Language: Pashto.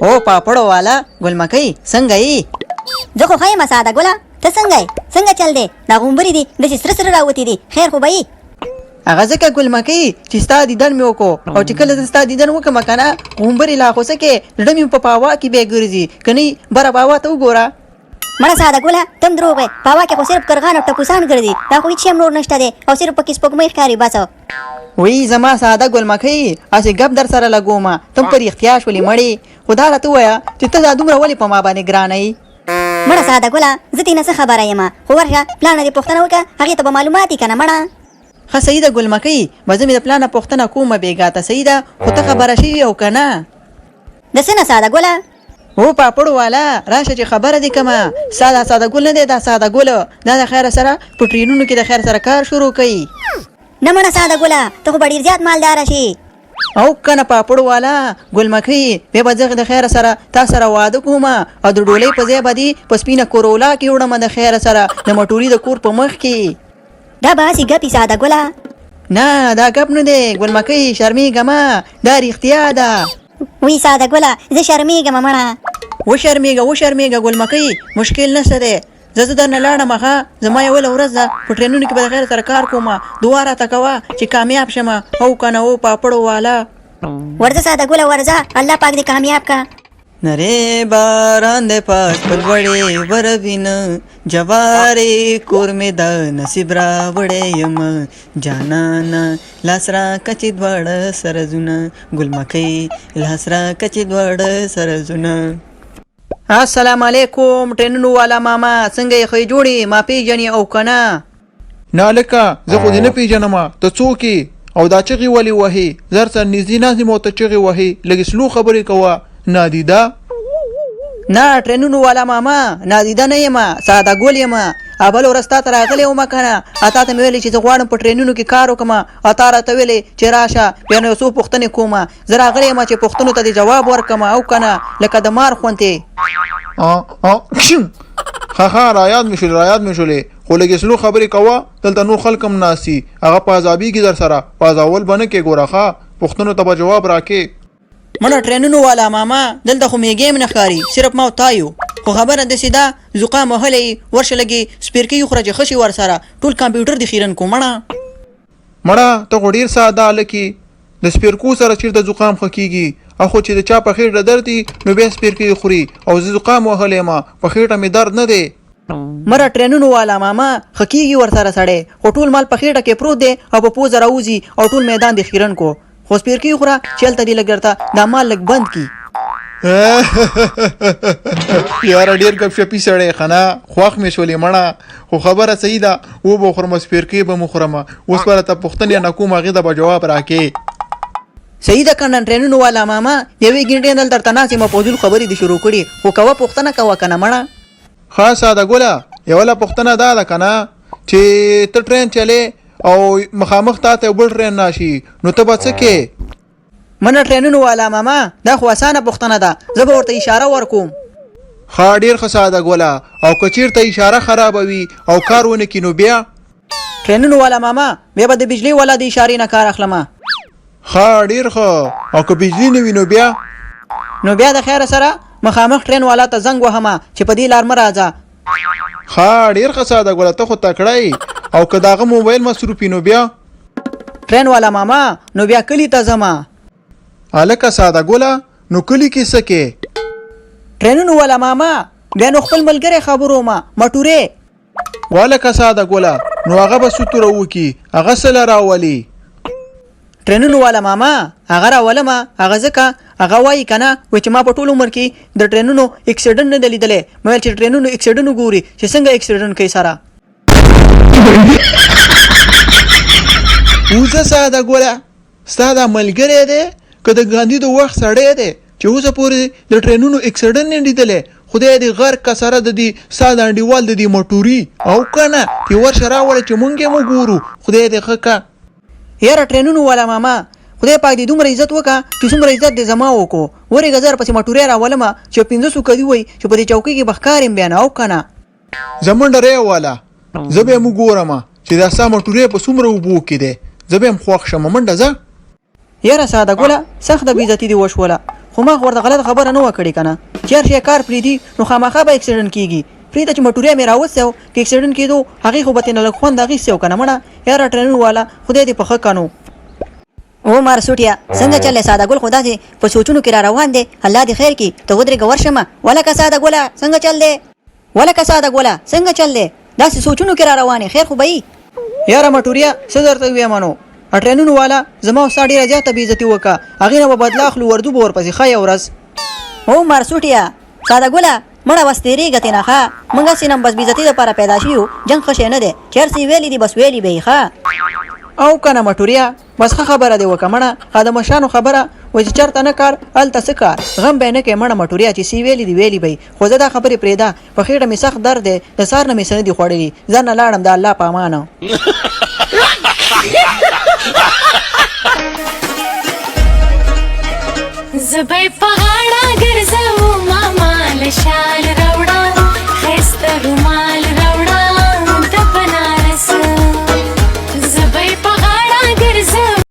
او पापड़ो वाला गुल मकई څنګه یې؟ زه خو ښه یم ساده ګله، ته څنګه یې؟ څنګه چل دی؟ دا غومبري دي داسې سره سره راوتي دي، خیر خو به یې؟ هغه ځکه ګل مکۍ چې ستا دیدن مې وکړو، او چې کله زه ستا دیدن وکړم که نه غومبرې لا خو څه کې زړه مې په پاوا کې بیا ګرځي، که نه بره باوا ته وګوره. مړه ساده ګله ته هم دروغ وایې، پاوا کې خو صرف کرغان او ټپوسان ګرځي، دا خو هېڅ شی هم نور نشته دی او صرف پکې سپوږمۍ ښکاري بس. وی زما ساده ګل مکۍ هسې ګپ در سره لګومه، ته هم په رښتیا شولې مړې. خو دا راته ووایه چې ته دا دومره ولې په ما باندې ګرانه یې؟ مړه ساده ګله زه ترې نه څه خبره یم، خو ورشه پلانه دې پوښتنه وکړه، هغې ته به معلومات یې که نه مړه. ښه صحیح ده ګل مکۍ، به زه مې د پلانه پوښتنه کومه بېګا ته صحیح ده، خو ته خبره شوي او که نه؟ د څه نه ساده ګله؟ او پاپړو والا راشه چې خبره دې کومه. ساده ګل نه دی دا ساده ګل، دا د خیر سره په ټرینونو کې د خیر سره کار شروع کوي. نه مړه ساده ګله ته خو به ډېر زیات مالداره شي. او کنه پاپړو والا ګل مکۍ بیا به زه د خیر سره تا سره واده کوم او د ډولۍ په ځای به دې په سپینه کورولا کې وړم د خیر سره د مټوري د کور په مخ کې. دا به هسې ګپې ساده ګله؟ نه دا ګپ نه دی ګل مکۍ، شرمېږم، دا رښتیا ده. وی ساده ګله زه شرمېږم مړه. وشرمېږه ګل مکۍ، مشکل نشته دی. زه درنه لاړم، ښه زما یوله ورځ ده په ټرینونو کې به د خیر سره کار کوم، دعا راته کوه چې کامیاب شم. او که نه او پاپړو والا ورځه ساده ګله ورځه، الله پاک دې کامیاب کا. نری باران دے پاس پر وڑے وربین جوارے کور میں دا نصیب را وڑے یم جانانا لاسرا کچی دوڑ سرزونا گل مکئی لاسرا کچی دوڑ سرزونا. السلام علیکم ټرینونو والا ماما، څنګه یې ښې جوړې؟ ما پیژنې او که نه؟ نه لکه زه خو دې نه پیژنم، ته څوک یې او دا چغې ولې وهې؟ زر سره نږدې ناست یم او ته چغې وهې، لږ سلو خبرې کوه. نادیده؟ نه ټرینونو والا ماما نادیده نه یم، ساده ګل یم. بل ورځ تا ته راغلی وم که نه، تا ته مې ویلې چې زه غواړم په ټرینونو کې کار وکړم، او تا راته ویلې چې راشه بیا نو یو څو پوښتنې کوم. زه راغلی یم چې پوښتنو ته دې جواب ورکړم او که نه لکه د مار خوندې. ښه رایاد مې شولې، خو لږ سلو خبرې کوه، دلته نور خلک هم ناستي، هغه په عذابېږي در سره، په عذابول به نه کې ګوره، ښه پوښتنو ته به جواب راکې. مړه ټرینونو والا ماما دلته خو میږی هم نه ښکاري، صرف ما او تا یو. خو خبره داسې ده زکام وهلی ورشه لږې سپیرکۍ وخوره چې ښه شي ورسره، ټول کمپیوټر دې خیرن کو. مړه ته خو ډېر ساده هلکې، د سپیرکو سره چېرته زکام ښه کېږي؟ خو چې د چا په خېټه درد دي نو بیا سپیرکۍ خوري، او زه زکام وهلی یم په خېټه مې درد نه دی. مړه ټرینونو والا ماما ښه کېږي ورسره سړی، خو ټول مال په خېټه کې پروت دی او په پوزه راوځي او ټول میدان دې خیرن کو. خو سپیرکۍ خوره چې هلته دې لږ درته دا مال لږ بند کړي. یاره ډېر ګپ شپي سړی ښه نه، خوښ مې شولې مړه، خو خبره صحیح ده، وبه وخورم سپیرکۍ به مو خورم. اوس به راته پوښتنې نه کوم، هغې ته به جواب راکې. صحیح ده کنه ټرینونو والا ماما، یوې ګنټې نه دلته ناست یم، فضول خبرې دې شروع کړي، خو کوه پوښتنه کوه که نه مړه. ښه ساده ګله یوله پوښتنه دا ده که نه چې ته ټرین چلې او مخامخ تا ته یو بل ټرین راشي نو ته به څه کې؟ منه ټرینونو والا ماما دا خو اسانه پوښتنه ده، زه به ورته اشاره ورکوم. ښه ډېر ښه ساده ګله، او که چېرته اشاره خرابه وي او کار ونه کړي نو بیا؟ ټرینونو والا ماما بیا به د بجلي والا د اشارې نه کار اخلم. ښه ډېر ښه، او که بجلي نه وي نو بیا؟ نو بیا د خیر سره مخامخ ټرین والا ته زنګ وهم چې په دې لار مه راځه. ښه ډېر ښه ساده ګله، ته خو تکړه یې. او که د هغه موبایل مصروف وي نو بیا؟ ټرین والا ماما نو بیا کلي ته ځمه. هلکه ساده ګله نو کلي کې څه کې؟ ټرینونو والا ماما بیا نو خپل ملګری خبرو ما مټورې. والکه ساده ګله نو هغه به څه راوکي، هغه څه له راولي؟ ټرینونو والا ماما هغه راولمه، هغه ځکه هغه وایي که نه وایي چې ما په ټول عمر کې د ټرینونو اکسیډنټ نه دی لیدلی. ما ویل چې ټرینونو اکسیډنټ وګوري چې څنګه اکسیډنټ کوي سره. اوسه ساده ګله ستا دا ملګری دی که د ګاندي د وخت سړی دی چې اوسه پورې د ټرینونو اکسیډنټ نه لیدلی؟ خدای دې غرق که سره د دې ستا د انډیوال د دې مټوري او که نه چې ورشه راوړه چې مونږ یې وګورو. خدای دې ښه که. یاره ټرینونو والا ماما خدای پاک دې دومره عزت وکړه چې څومره عزت دې زما وکړو. ورېږه زه پسې مټورۍ راولمه چې 500 کدي وایي چې په دې چوکۍ کې به ښکار یم بیا نه او که نه؟ زمونډه ری والا زه به یې وګورم چې دا ستا مټورۍ په څومره اوبو کې دی، زه به هم خوښ شم منډه ځه. یاره ساده ګله سخته بېعزتي دې وشوله خو ما خو ورته غلطه خبره نه وه کړې که نه چې هر شی کار پرېږدي نو خامخا به اکسیډنټ کېږي پرېږده چې مټوریا مې راوستی و که اکسیډنټ کېدو هغې خو به ترېنه لږ خوند اخیستی و که نه مړه یاره ټرینونو والا خدای دې په ښه کنو. او مارسوټیا څنګه چل دی ساده ګل خو داسې په سوچونو کې را روان دی الله دې خیر کړي ته ودرېږه ورشمه ولکه ساده ګله څنګه چل دی ولکه ساده ګله څنګه چل دی داسې سوچونو کې را روان خیر خو به وي. یاره مټوریا څه درته ووایم نو ټرینونو والا زما او ستا ډېره زیاته بېعزتي وکړه هغې نه به بدله اخلو وردو به ورپسې ښه یوه ورځ. او مارسوټیا ساده ګله مړه بس تېرېږه تېنه ښه موږ هسې نم بس بېعزتي دپاره پیدا شوي یو جنګ ښه شی نه دی چې هر څه ویلي دي بس ویلي به یې ښه. او کنه مټوریا بس ښه خبره دې وکړه مړه ښه د مشرانو خبره وایي چې چېرته نه کار هلته څه کار غم به یې نه کوې مړه مټوریا چې څه ویلي دي ویلي به یې خو زه دا خبرې پرېږده په خېټه مې سخت درد دی د سهار نه مې څه نه دي خوړلي ځان نه لاړم د الله په امانه. زبې په غاړه